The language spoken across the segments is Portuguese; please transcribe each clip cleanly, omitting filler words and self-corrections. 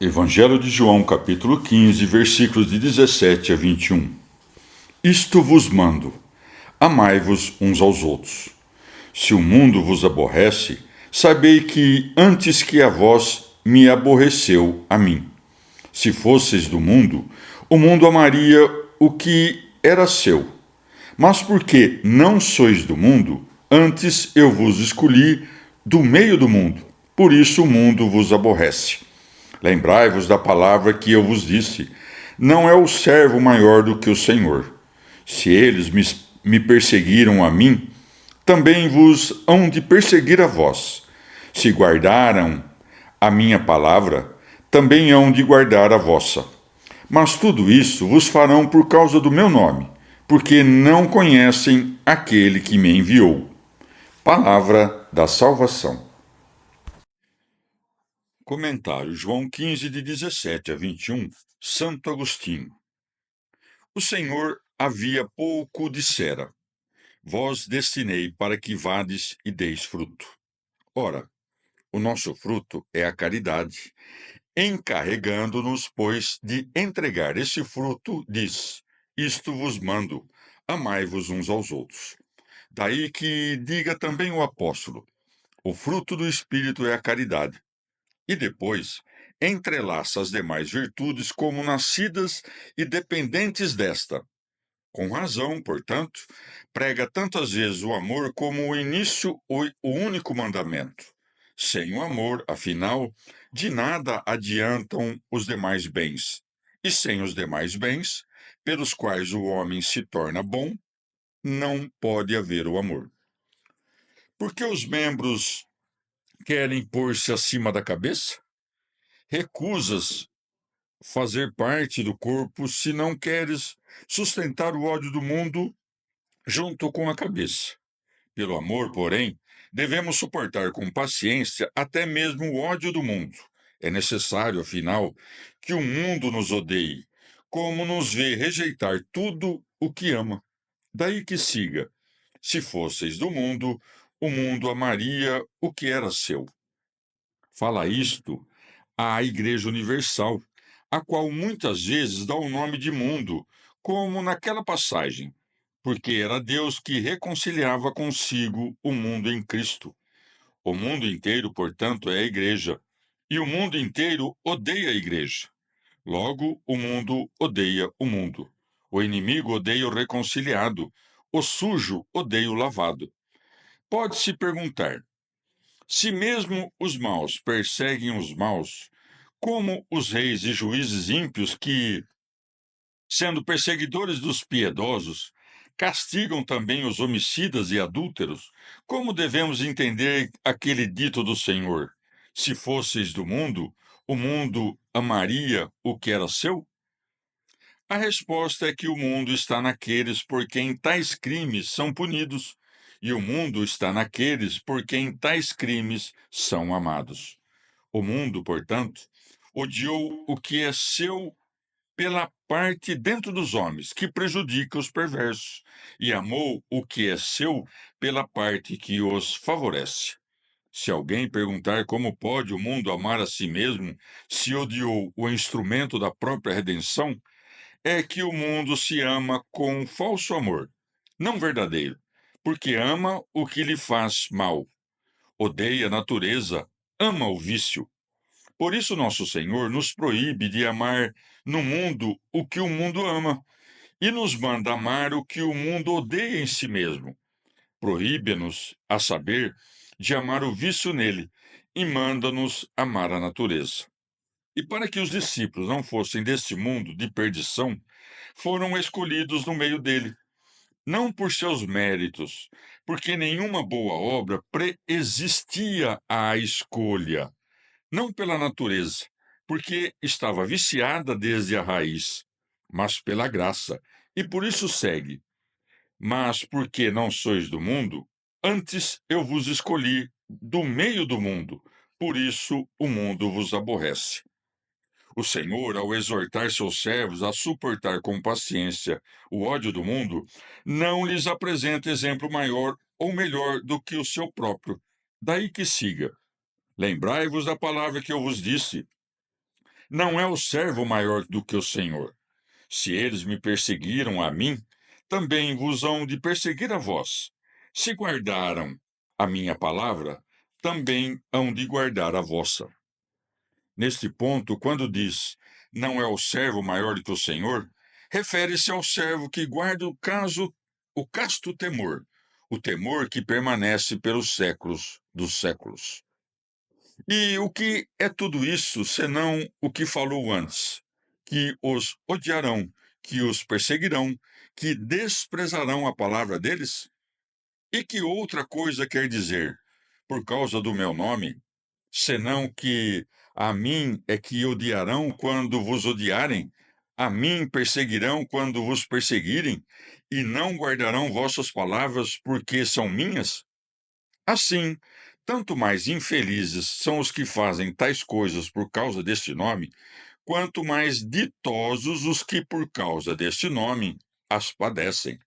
Evangelho de João, capítulo 15, versículos de 17 a 21. Isto vos mando: amai-vos uns aos outros. Se o mundo vos aborrece, sabei que antes que a vós me aborreceu a mim. Se fosseis do mundo, o mundo amaria o que era seu. Mas porque não sois do mundo, antes eu vos escolhi do meio do mundo. Por isso o mundo vos aborrece. Lembrai-vos da palavra que eu vos disse: não é o servo maior do que o Senhor. Se eles me perseguiram a mim, também vos hão de perseguir a vós. Se guardaram a minha palavra, também hão de guardar a vossa. Mas tudo isso vos farão por causa do meu nome, porque não conhecem aquele que me enviou. Palavra da salvação. Comentário João 15, de 17 a 21, Santo Agostinho. O Senhor havia pouco dissera: vós destinei para que vades e deis fruto. Ora, o nosso fruto é a caridade. Encarregando-nos, pois, de entregar esse fruto, diz: isto vos mando, amai-vos uns aos outros. Daí que diga também o apóstolo: o fruto do Espírito é a caridade. E depois entrelaça as demais virtudes como nascidas e dependentes desta. Com razão, portanto, prega tantas vezes o amor como o início, o único mandamento. Sem o amor, afinal, de nada adiantam os demais bens. E sem os demais bens, pelos quais o homem se torna bom, não pode haver o amor. Porque os membros querem pôr-se acima da cabeça? Recusas fazer parte do corpo se não queres sustentar o ódio do mundo junto com a cabeça. Pelo amor, porém, devemos suportar com paciência até mesmo o ódio do mundo. É necessário, afinal, que o mundo nos odeie, como nos vê rejeitar tudo o que ama. Daí que siga: se fosseis do mundo, o mundo amaria o que era seu. Fala isto à Igreja Universal, a qual muitas vezes dá o nome de mundo, como naquela passagem, porque era Deus que reconciliava consigo o mundo em Cristo. O mundo inteiro, portanto, é a Igreja, e o mundo inteiro odeia a Igreja. Logo, o mundo odeia o mundo. O inimigo odeia o reconciliado, o sujo odeia o lavado. Pode-se perguntar: se mesmo os maus perseguem os maus, como os reis e juízes ímpios que, sendo perseguidores dos piedosos, castigam também os homicidas e adúlteros, como devemos entender aquele dito do Senhor: se fosseis do mundo, o mundo amaria o que era seu? A resposta é que o mundo está naqueles por quem tais crimes são punidos, e o mundo está naqueles por quem tais crimes são amados. O mundo, portanto, odiou o que é seu pela parte dentro dos homens, que prejudica os perversos, e amou o que é seu pela parte que os favorece. Se alguém perguntar como pode o mundo amar a si mesmo, se odiou o instrumento da própria redenção, é que o mundo se ama com um falso amor, não verdadeiro, porque ama o que lhe faz mal, odeia a natureza, ama o vício. Por isso, nosso Senhor nos proíbe de amar no mundo o que o mundo ama e nos manda amar o que o mundo odeia em si mesmo. Proíbe-nos, a saber, de amar o vício nele e manda-nos amar a natureza. E para que os discípulos não fossem deste mundo de perdição, foram escolhidos no meio dele, não por seus méritos, porque nenhuma boa obra preexistia à escolha, não pela natureza, porque estava viciada desde a raiz, mas pela graça, e por isso segue. Mas porque não sois do mundo, antes eu vos escolhi do meio do mundo, por isso o mundo vos aborrece. O Senhor, ao exortar seus servos a suportar com paciência o ódio do mundo, não lhes apresenta exemplo maior ou melhor do que o seu próprio. Daí que siga: lembrai-vos da palavra que eu vos disse: Não é o servo maior do que o Senhor. Se eles me perseguiram a mim, também vos hão de perseguir a vós. Se guardaram a minha palavra, também hão de guardar a vossa. Neste ponto, quando diz não é o servo maior do que o Senhor, refere-se ao servo que guarda o casto temor, o temor que permanece pelos séculos dos séculos. E o que é tudo isso, senão o que falou antes? Que os odiarão, que os perseguirão, que desprezarão a palavra deles? E que outra coisa quer dizer? Por causa do meu nome, senão que a mim é que odiarão quando vos odiarem, a mim perseguirão quando vos perseguirem, e não guardarão vossas palavras porque são minhas? Assim, tanto mais infelizes são os que fazem tais coisas por causa deste nome, quanto mais ditosos os que por causa deste nome as padecem.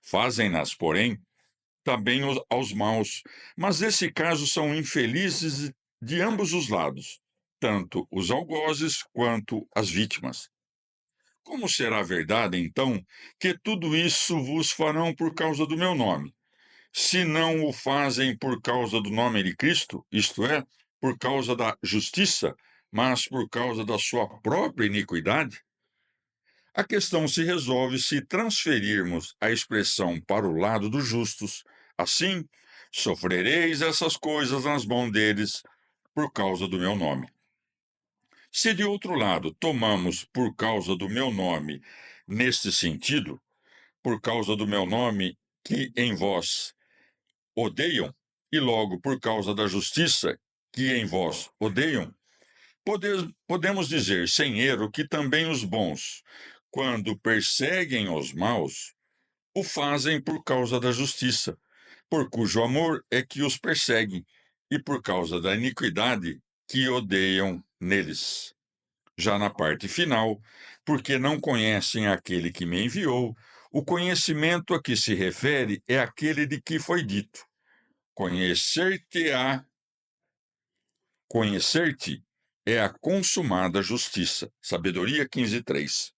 Fazem-nas, porém, também aos maus, mas nesse caso são infelizes de ambos os lados, tanto os algozes quanto as vítimas. Como será verdade, então, que tudo isso vos farão por causa do meu nome? Se não o fazem por causa do nome de Cristo, isto é, por causa da justiça, mas por causa da sua própria iniquidade? A questão se resolve se transferirmos a expressão para o lado dos justos. Assim, sofrereis essas coisas nas mãos deles por causa do meu nome. Se de outro lado tomamos por causa do meu nome neste sentido, por causa do meu nome que em vós odeiam, e logo por causa da justiça que em vós odeiam, podemos dizer sem erro que também os bons, quando perseguem os maus, o fazem por causa da justiça, por cujo amor é que os perseguem, e por causa da iniquidade que odeiam neles. Já na parte final, porque não conhecem aquele que me enviou, o conhecimento a que se refere é aquele de que foi dito: Conhecer-te-á, conhecer-te é a consumada justiça. Sabedoria 15:3.